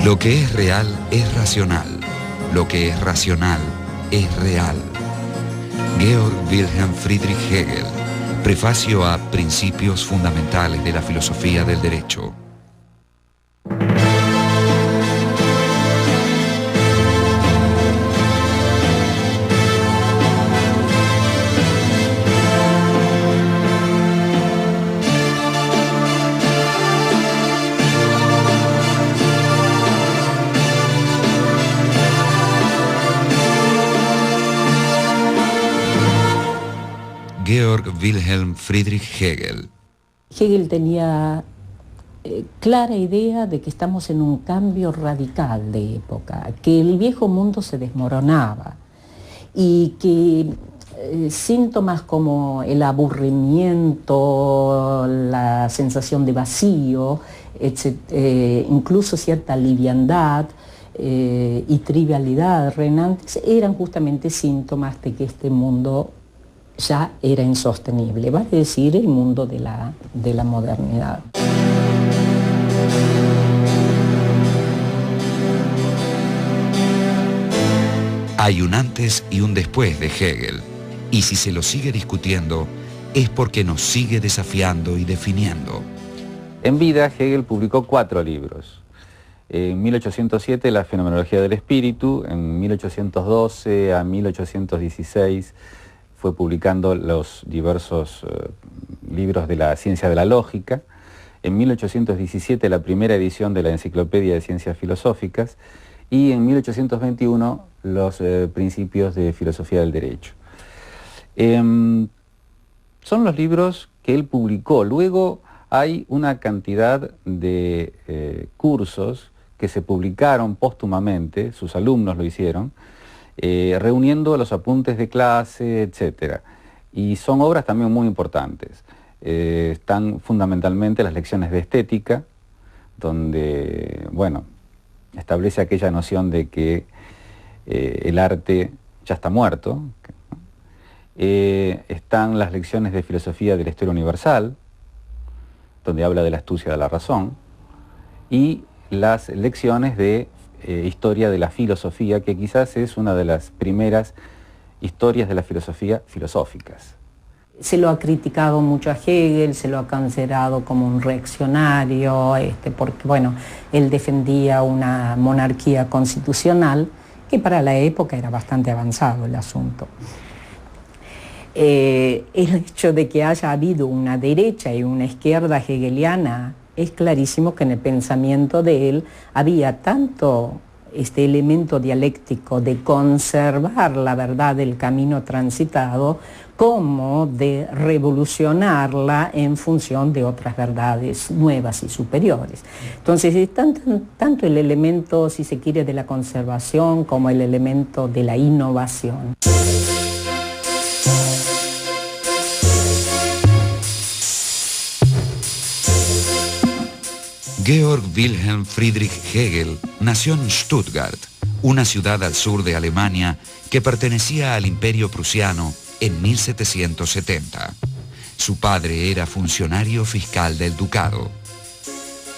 Lo que es real es racional. Lo que es racional es real. Georg Wilhelm Friedrich Hegel. Prefacio a Principios Fundamentales de la Filosofía del Derecho. Georg Wilhelm Friedrich Hegel. Hegel tenía clara idea de que estamos en un cambio radical de época, que el viejo mundo se desmoronaba y que síntomas como el aburrimiento, la sensación de vacío, incluso cierta liviandad y trivialidad reinantes eran justamente síntomas de que este mundo ya era insostenible, vale decir, el mundo de la modernidad. Hay un antes y un después de Hegel, y si se lo sigue discutiendo, es porque nos sigue desafiando y definiendo. En vida, Hegel publicó 4 libros. En 1807, La Fenomenología del Espíritu. En 1812 a 1816, fue publicando los diversos libros de la ciencia de la lógica. En 1817 la primera edición de la Enciclopedia de Ciencias Filosóficas y en 1821 los Principios de Filosofía del Derecho. Son los libros que él publicó. Luego hay una cantidad de cursos que se publicaron póstumamente, sus alumnos lo hicieron, reuniendo los apuntes de clase, etc. Y son obras también muy importantes. Están fundamentalmente las lecciones de estética, donde, bueno, establece aquella noción de que el arte ya está muerto. Están las lecciones de filosofía de la historia universal, donde habla de la astucia de la razón, y las lecciones de historia de la filosofía, que quizás es una de las primeras historias de la filosofía filosóficas. Se lo ha criticado mucho a Hegel, se lo ha considerado como un reaccionario, porque bueno, él defendía una monarquía constitucional, que para la época era bastante avanzado el asunto. El hecho de que haya habido una derecha y una izquierda hegeliana, es clarísimo que en el pensamiento de él había tanto este elemento dialéctico de conservar la verdad del camino transitado como de revolucionarla en función de otras verdades nuevas y superiores. Entonces es tanto el elemento, si se quiere, de la conservación como el elemento de la innovación. Georg Wilhelm Friedrich Hegel nació en Stuttgart, una ciudad al sur de Alemania que pertenecía al Imperio Prusiano en 1770. Su padre era funcionario fiscal del ducado.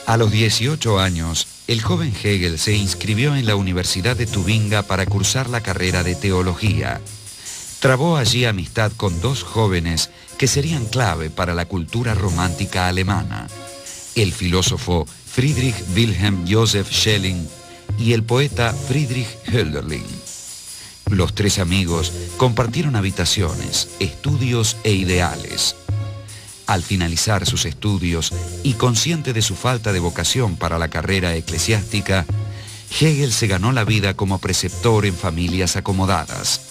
A los 18 años, el joven Hegel se inscribió en la Universidad de Tubinga para cursar la carrera de teología. Trabó allí amistad con 2 jóvenes que serían clave para la cultura romántica alemana: el filósofo Friedrich Wilhelm Joseph Schelling y el poeta Friedrich Hölderlin. Los 3 amigos compartieron habitaciones, estudios e ideales. Al finalizar sus estudios y consciente de su falta de vocación para la carrera eclesiástica, Hegel se ganó la vida como preceptor en familias acomodadas.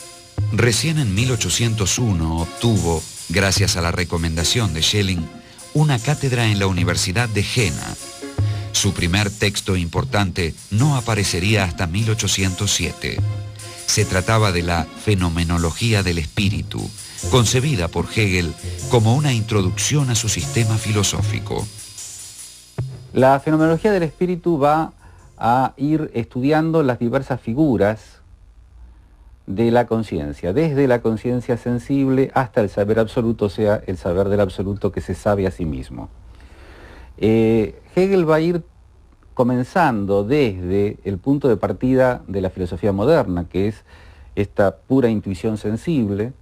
Recién en 1801 obtuvo, gracias a la recomendación de Schelling, una cátedra en la Universidad de Jena. Su primer texto importante no aparecería hasta 1807. Se trataba de la Fenomenología del Espíritu, concebida por Hegel como una introducción a su sistema filosófico. La Fenomenología del Espíritu va a ir estudiando las diversas figuras de la conciencia, desde la conciencia sensible hasta el saber absoluto, o sea, el saber del absoluto que se sabe a sí mismo. Hegel va a ir comenzando desde el punto de partida de la filosofía moderna, que es esta pura intuición sensible,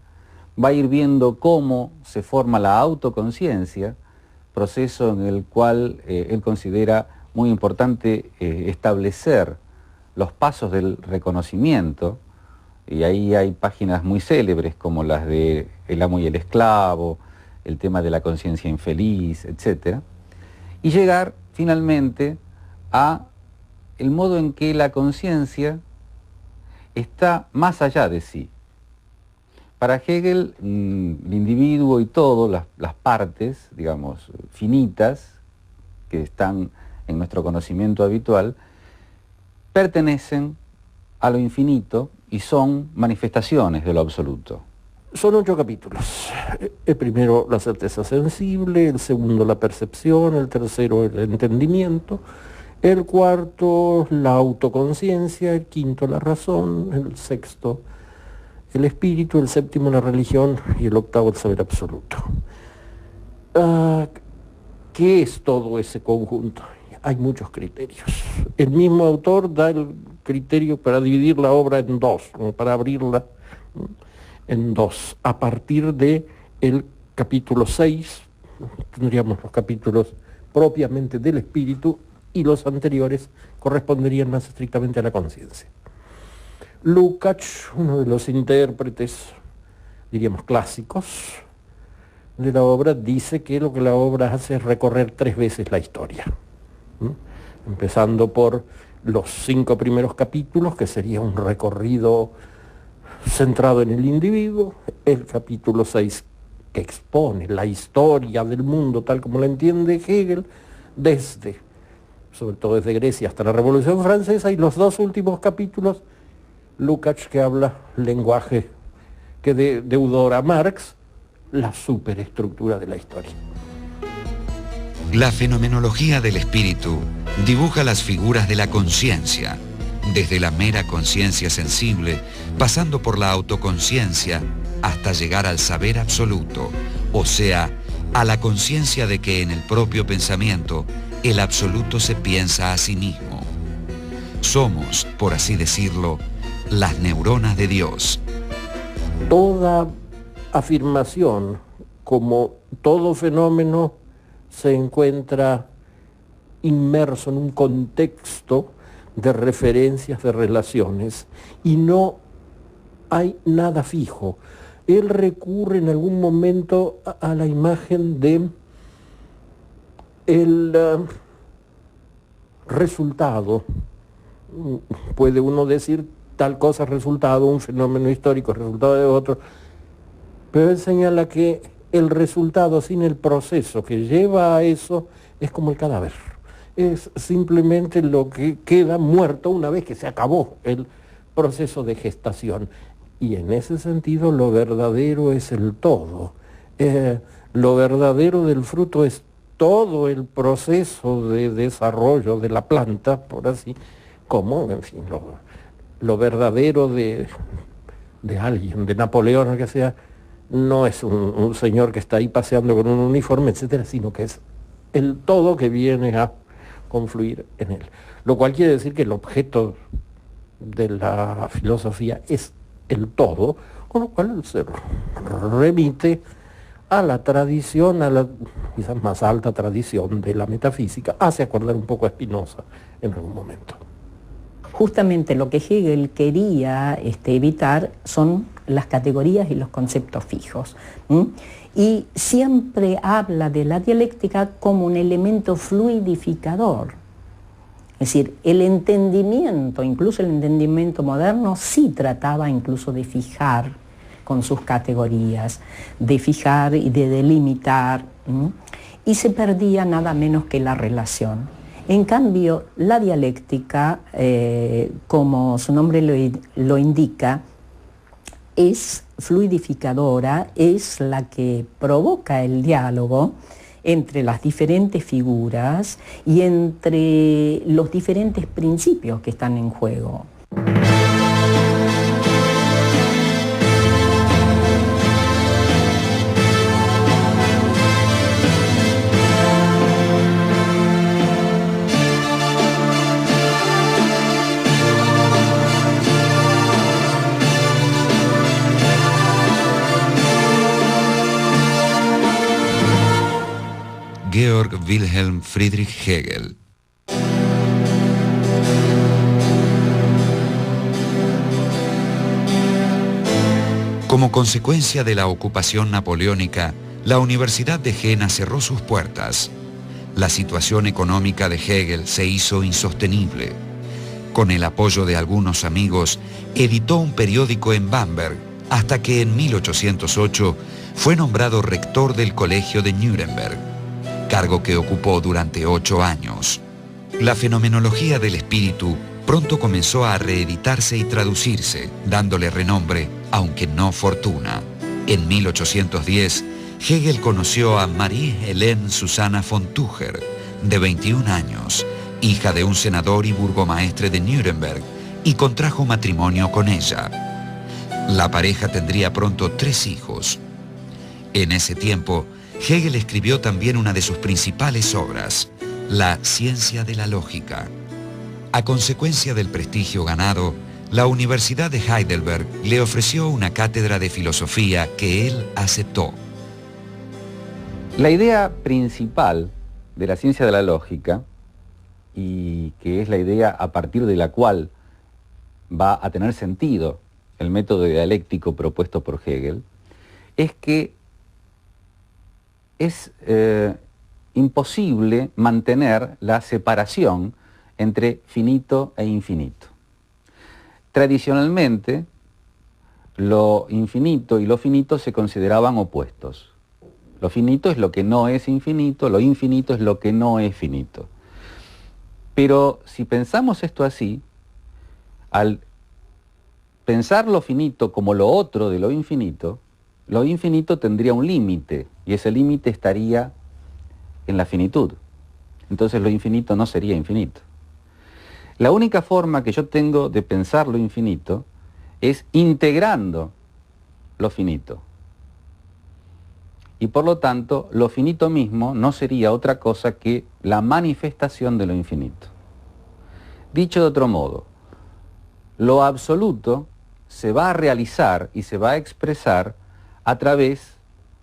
va a ir viendo cómo se forma la autoconciencia, proceso en el cual él considera muy importante establecer los pasos del reconocimiento, y ahí hay páginas muy célebres como las de El amo y el esclavo, el tema de la conciencia infeliz, etc. Y llegar finalmente a el modo en que la conciencia está más allá de sí. Para Hegel, el individuo y todo, las partes, digamos, finitas, que están en nuestro conocimiento habitual, pertenecen a lo infinito y son manifestaciones de lo absoluto. Son 8 capítulos. El primero, la certeza sensible, el segundo, la percepción, el tercero, el entendimiento, el cuarto, la autoconciencia, el quinto, la razón, el sexto, el espíritu, el séptimo, la religión, y el octavo, el saber absoluto. ¿Qué es todo ese conjunto? Hay muchos criterios. El mismo autor da el criterio para dividir la obra en dos, para abrirla en dos. A partir de el capítulo 6, tendríamos los capítulos propiamente del espíritu, y los anteriores corresponderían más estrictamente a la conciencia. Lukács, uno de los intérpretes, diríamos, clásicos de la obra, dice que lo que la obra hace es recorrer 3 veces la historia. Empezando por los 5 primeros capítulos, que sería un recorrido centrado en el individuo, el capítulo 6, que expone la historia del mundo tal como la entiende Hegel, sobre todo desde Grecia hasta la Revolución Francesa, y los 2 últimos capítulos, Lukács, que habla lenguaje que deudora a Marx, la superestructura de la historia. La fenomenología del espíritu dibuja las figuras de la conciencia, desde la mera conciencia sensible, pasando por la autoconciencia, hasta llegar al saber absoluto, o sea, a la conciencia de que en el propio pensamiento el absoluto se piensa a sí mismo. Somos, por así decirlo, las neuronas de Dios. Toda afirmación, como todo fenómeno, se encuentra inmerso en un contexto de referencias, de relaciones, y no hay nada fijo. Él recurre en algún momento a la imagen de el resultado. Puede uno decir tal cosa es resultado, un fenómeno histórico es resultado de otro, pero él señala que el resultado sin el proceso que lleva a eso es como el cadáver. Es simplemente lo que queda muerto una vez que se acabó el proceso de gestación. Y en ese sentido lo verdadero es el todo. Lo verdadero del fruto es todo el proceso de desarrollo de la planta, por así, como, en fin, lo verdadero de alguien, de Napoleón o que sea, no es un señor que está ahí paseando con un uniforme, etcétera, sino que es el todo que viene a confluir en él. Lo cual quiere decir que el objeto de la filosofía es el todo, con lo cual se remite a la tradición, a la quizás más alta tradición de la metafísica, hace acordar un poco a Spinoza en algún momento. Justamente lo que Hegel quería evitar son las categorías y los conceptos fijos. Y siempre habla de la dialéctica como un elemento fluidificador. Es decir, el entendimiento, incluso el entendimiento moderno, sí trataba incluso de fijar con sus categorías, de fijar y de delimitar, y se perdía nada menos que la relación. En cambio, la dialéctica, como su nombre lo indica, es fluidificadora, es la que provoca el diálogo entre las diferentes figuras y entre los diferentes principios que están en juego. Georg Wilhelm Friedrich Hegel. Como consecuencia de la ocupación napoleónica, la Universidad de Jena cerró sus puertas. La situación económica de Hegel se hizo insostenible. Con el apoyo de algunos amigos, editó un periódico en Bamberg, hasta que en 1808 fue nombrado rector del Colegio de Nuremberg, cargo que ocupó durante 8 años. La fenomenología del espíritu pronto comenzó a reeditarse y traducirse, dándole renombre, aunque no fortuna. En 1810, Hegel conoció a Marie-Helene Susanna von Tucher, de 21 años, hija de un senador y burgomaestre de Nuremberg, y contrajo matrimonio con ella. La pareja tendría pronto 3 hijos. En ese tiempo, Hegel escribió también una de sus principales obras, La ciencia de la lógica. A consecuencia del prestigio ganado, la Universidad de Heidelberg le ofreció una cátedra de filosofía que él aceptó. La idea principal de la ciencia de la lógica, y que es la idea a partir de la cual va a tener sentido el método dialéctico propuesto por Hegel, es que es imposible mantener la separación entre finito e infinito. Tradicionalmente, lo infinito y lo finito se consideraban opuestos. Lo finito es lo que no es infinito, lo infinito es lo que no es finito. Pero si pensamos esto así, al pensar lo finito como lo otro de lo infinito tendría un límite, y ese límite estaría en la finitud. Entonces lo infinito no sería infinito. La única forma que yo tengo de pensar lo infinito es integrando lo finito. Y por lo tanto, lo finito mismo no sería otra cosa que la manifestación de lo infinito. Dicho de otro modo, lo absoluto se va a realizar y se va a expresar a través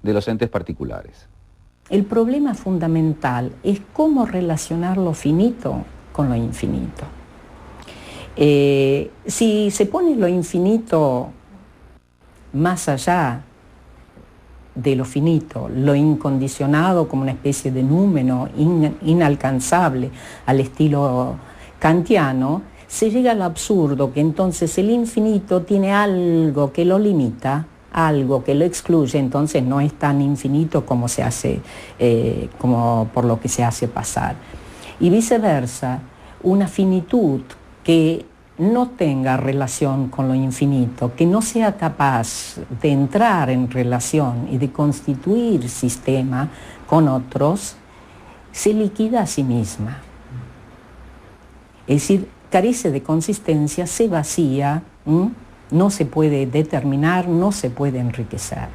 de los entes particulares. El problema fundamental es cómo relacionar lo finito con lo infinito. Si se pone lo infinito más allá de lo finito, lo incondicionado como una especie de número inalcanzable al estilo kantiano, se llega al absurdo que entonces el infinito tiene algo que lo limita, algo que lo excluye, entonces no es tan infinito como se hace, como por lo que se hace pasar. Y viceversa, una finitud que no tenga relación con lo infinito, que no sea capaz de entrar en relación y de constituir sistema con otros, se liquida a sí misma. Es decir, carece de consistencia, se vacía, no se puede determinar, no se puede enriquecer.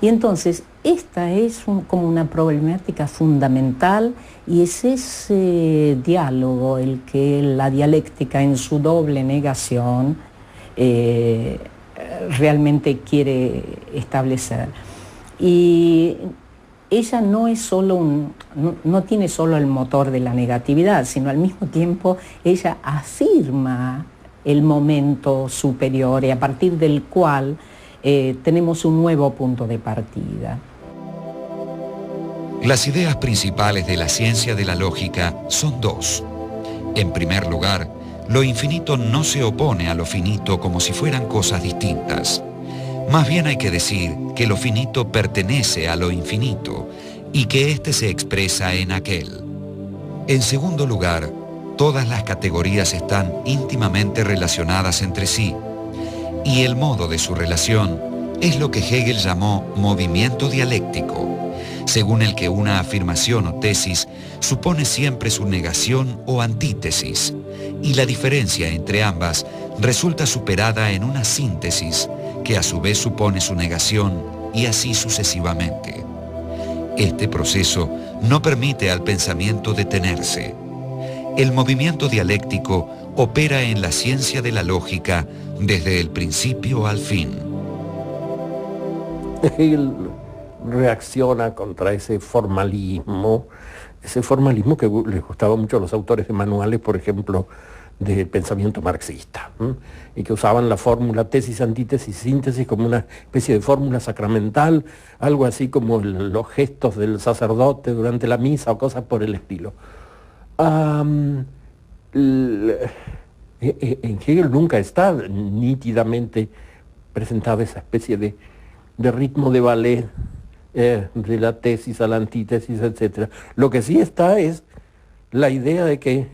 Y entonces, esta es como una problemática fundamental, y es ese diálogo el que la dialéctica en su doble negación realmente quiere establecer. Y ella no es solo no tiene solo el motor de la negatividad, sino al mismo tiempo ella afirma el momento superior, y a partir del cual tenemos un nuevo punto de partida. Las ideas principales de la ciencia de la lógica son 2. En primer lugar, lo infinito no se opone a lo finito como si fueran cosas distintas. Más bien hay que decir que lo finito pertenece a lo infinito y que éste se expresa en aquel. En segundo lugar, todas las categorías están íntimamente relacionadas entre sí, y el modo de su relación es lo que Hegel llamó movimiento dialéctico, según el que una afirmación o tesis supone siempre su negación o antítesis, y la diferencia entre ambas resulta superada en una síntesis que a su vez supone su negación, y así sucesivamente. Este proceso no permite al pensamiento detenerse. El movimiento dialéctico opera en la ciencia de la lógica desde el principio al fin. Hegel reacciona contra ese formalismo ese formalismo que les gustaba mucho a los autores de manuales, por ejemplo, del pensamiento marxista, y que usaban la fórmula tesis, antítesis, síntesis como una especie de fórmula sacramental, algo así como los gestos del sacerdote durante la misa o cosas por el estilo. En Hegel nunca está nítidamente presentada esa especie de ritmo de ballet, de la tesis a la antítesis, etc. Lo que sí está es la idea de que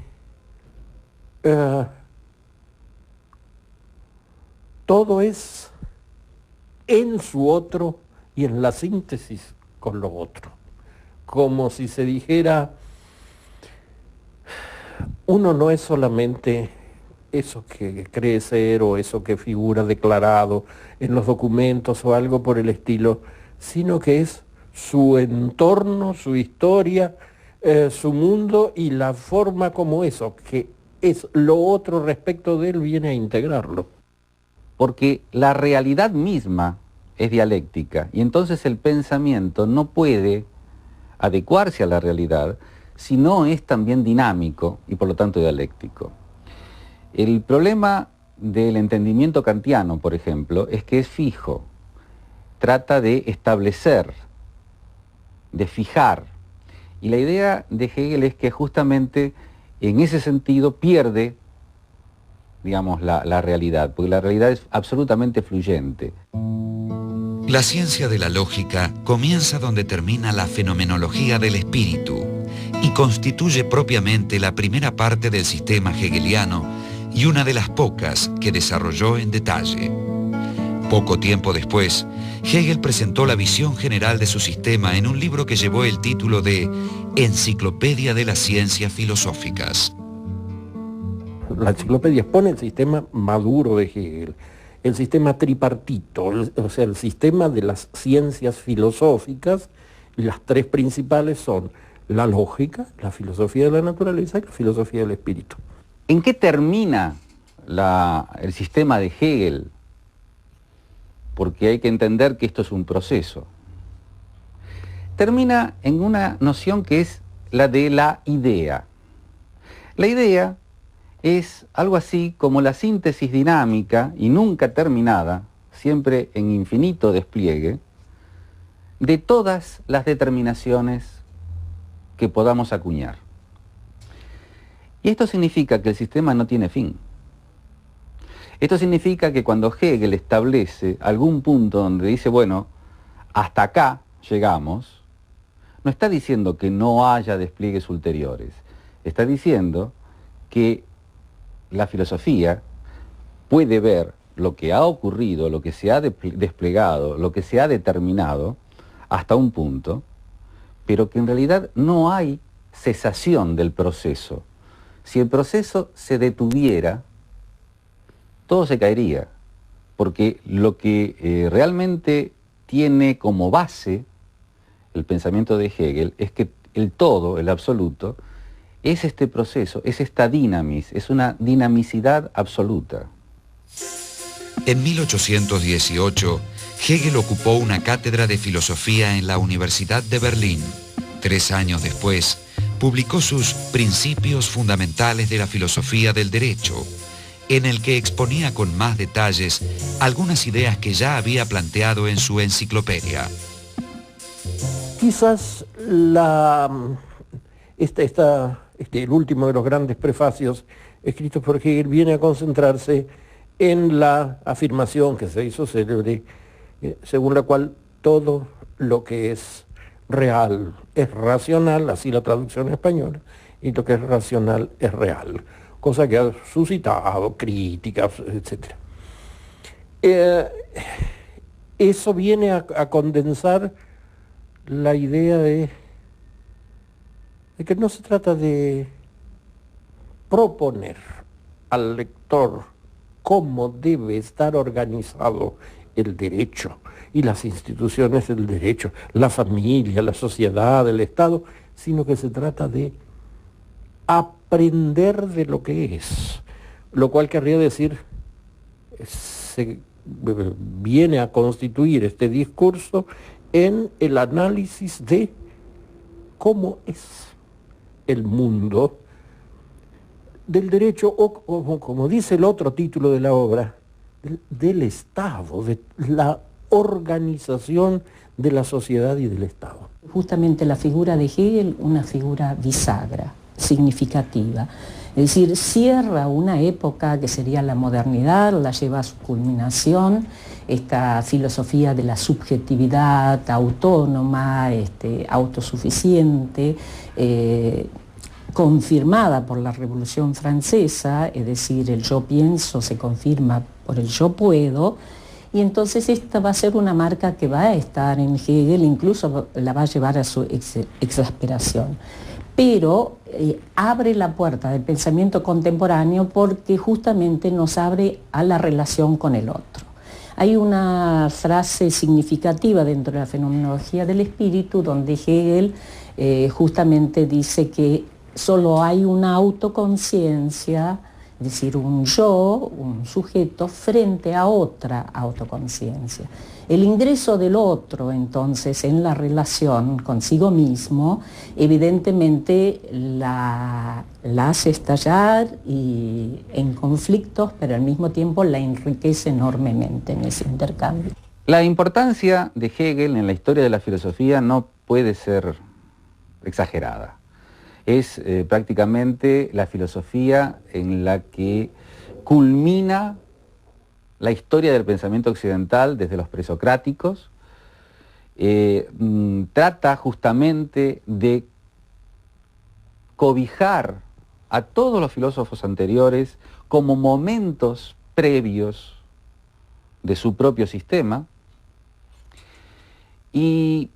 todo es en su otro y en la síntesis con lo otro. Como si se dijera, uno no es solamente eso que cree ser o eso que figura declarado en los documentos o algo por el estilo, sino que es su entorno, su historia, su mundo y la forma como eso, que es lo otro respecto de él, viene a integrarlo. Porque la realidad misma es dialéctica y entonces el pensamiento no puede adecuarse a la realidad si no es también dinámico y por lo tanto dialéctico. El problema del entendimiento kantiano, por ejemplo, es que es fijo, trata de establecer, de fijar, y la idea de Hegel es que justamente en ese sentido pierde, digamos, la realidad, porque la realidad es absolutamente fluyente. La ciencia de la lógica comienza donde termina la fenomenología del espíritu y constituye propiamente la primera parte del sistema hegeliano y una de las pocas que desarrolló en detalle. Poco tiempo después, Hegel presentó la visión general de su sistema en un libro que llevó el título de Enciclopedia de las Ciencias Filosóficas. La enciclopedia expone el sistema maduro de Hegel, el sistema tripartito, o sea, el sistema de las ciencias filosóficas, y las tres principales son la lógica, la filosofía de la naturaleza y la filosofía del espíritu. ¿En qué termina el sistema de Hegel? Porque hay que entender que esto es un proceso. Termina en una noción que es la de la idea. La idea es algo así como la síntesis dinámica y nunca terminada, siempre en infinito despliegue, de todas las determinaciones que podamos acuñar. Y esto significa que el sistema no tiene fin. Esto significa que cuando Hegel establece algún punto donde dice, bueno, hasta acá llegamos, no está diciendo que no haya despliegues ulteriores, está diciendo que la filosofía puede ver lo que ha ocurrido, lo que se ha desplegado, lo que se ha determinado hasta un punto, pero que en realidad no hay cesación del proceso. Si el proceso se detuviera, todo se caería, porque lo que realmente tiene como base el pensamiento de Hegel es que el todo, el absoluto, es este proceso, es esta dinamis, es una dinamicidad absoluta. En 1818, Hegel ocupó una cátedra de filosofía en la Universidad de Berlín. 3 años después, publicó sus Principios Fundamentales de la Filosofía del Derecho, en el que exponía con más detalles algunas ideas que ya había planteado en su enciclopedia. Quizás el último de los grandes prefacios escritos por Hegel viene a concentrarse en la afirmación que se hizo célebre, según la cual todo lo que es real es racional, así la traducción española, y lo que es racional es real, cosa que ha suscitado críticas, etc. Eso viene a condensar la idea de que no se trata de proponer al lector cómo debe estar organizado el derecho y las instituciones del derecho, la familia, la sociedad, el Estado, sino que se trata de aprender de lo que es, lo cual querría decir, viene a constituir este discurso en el análisis de cómo es el mundo, del derecho, o como dice el otro título de la obra, del Estado, de la organización de la sociedad y del Estado. Justamente la figura de Hegel, una figura bisagra, significativa. Es decir, cierra una época que sería la modernidad, la lleva a su culminación, esta filosofía de la subjetividad autónoma, autosuficiente, confirmada por la Revolución Francesa, es decir, el yo pienso se confirma por el yo puedo, y entonces esta va a ser una marca que va a estar en Hegel, incluso la va a llevar a su exasperación. Pero abre la puerta del pensamiento contemporáneo porque justamente nos abre a la relación con el otro. Hay una frase significativa dentro de la fenomenología del espíritu donde Hegel justamente dice que solo hay una autoconciencia, es decir, un yo, un sujeto, frente a otra autoconciencia. El ingreso del otro, entonces, en la relación consigo mismo, evidentemente la hace estallar y en conflictos, pero al mismo tiempo la enriquece enormemente en ese intercambio. La importancia de Hegel en la historia de la filosofía no puede ser exagerada. Es prácticamente la filosofía en la que culmina la historia del pensamiento occidental desde los presocráticos. Trata justamente de cobijar a todos los filósofos anteriores como momentos previos de su propio sistema, y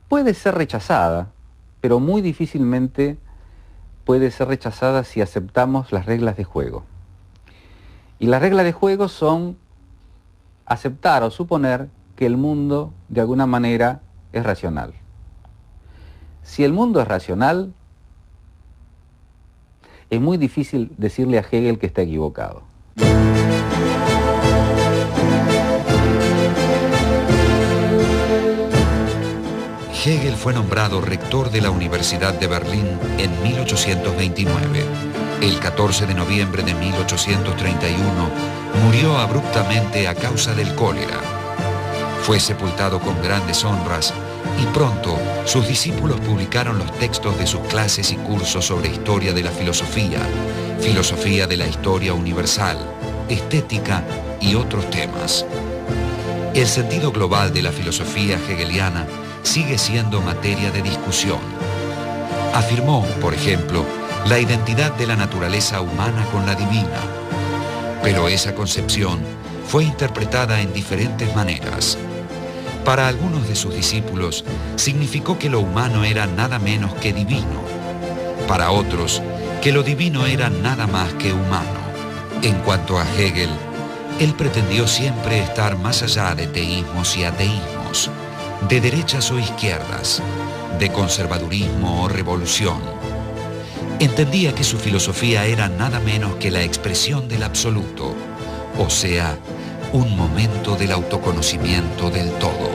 puede ser rechazada, pero muy difícilmente puede ser rechazada si aceptamos las reglas de juego. Y las reglas de juego son aceptar o suponer que el mundo de alguna manera es racional. Si el mundo es racional, es muy difícil decirle a Hegel que está equivocado. Hegel fue nombrado rector de la Universidad de Berlín en 1829. El 14 de noviembre de 1831 murió abruptamente a causa del cólera. Fue sepultado con grandes honras y pronto sus discípulos publicaron los textos de sus clases y cursos sobre historia de la filosofía, filosofía de la historia universal, estética y otros temas. El sentido global de la filosofía hegeliana sigue siendo materia de discusión. Afirmó, por ejemplo, la identidad de la naturaleza humana con la divina, pero esa concepción fue interpretada en diferentes maneras. Para algunos de sus discípulos significó que lo humano era nada menos que divino. Para otros, que lo divino era nada más que humano. En cuanto a Hegel, él pretendió siempre estar más allá de teísmos y ateísmos, de derechas o izquierdas, de conservadurismo o revolución. Entendía que su filosofía era nada menos que la expresión del absoluto, o sea, un momento del autoconocimiento del todo.